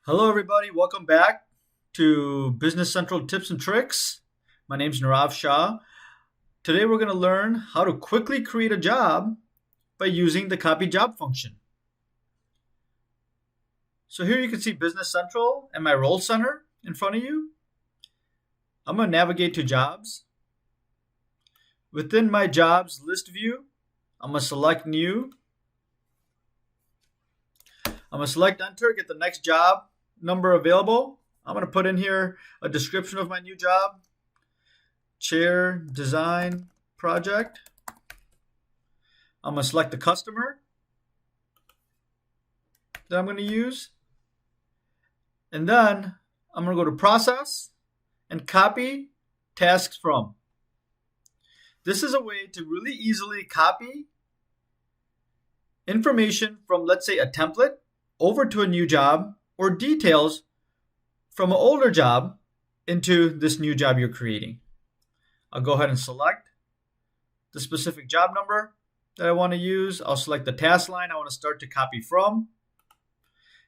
Hello, everybody. Welcome back to Business Central Tips and Tricks. My name is Nirav Shah. Today, we're going to learn how to quickly create a job by using the copy job function. So here you can see Business Central and my role center in front of you. I'm going to navigate to jobs. Within my jobs list view, I'm going to select new. I'm going to select enter, get the next job number available. I'm going to put in here a description of my new job. Chair design project. I'm going to select the customer that I'm going to use. And then I'm going to go to process and copy tasks from. This is a way to really easily copy information from, let's say, a template over to a new job or details from an older job into this new job you're creating. I'll go ahead and select the specific job number that I want to use. I'll select the task line I want to start to copy from,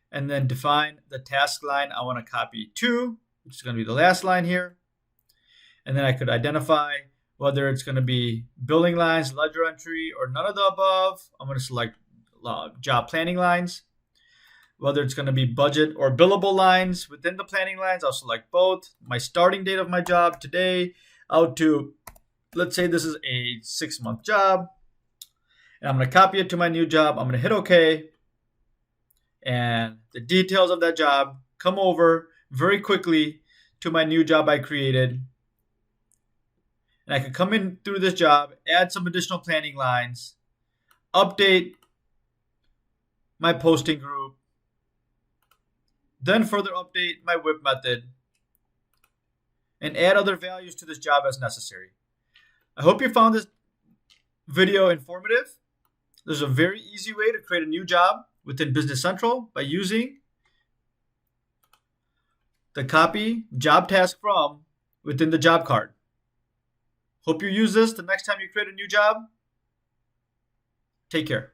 and then define the task line I want to copy to, which is going to be the last line here. And then I could identify whether it's going to be billing lines, ledger entry, or none of the above. I'm going to select job planning lines. Whether it's going to be budget or billable lines within the planning lines, I'll select both. My starting date of my job today out to, let's say this is a 6-month job. And I'm going to copy it to my new job. I'm going to hit OK. And the details of that job come over very quickly to my new job I created. And I can come in through this job, add some additional planning lines, update my posting group, then further update my whip method, and add other values to this job as necessary. I hope you found this video informative. There's a very easy way to create a new job within Business Central by using the copy job task from within the job card. Hope you use this the next time you create a new job. Take care.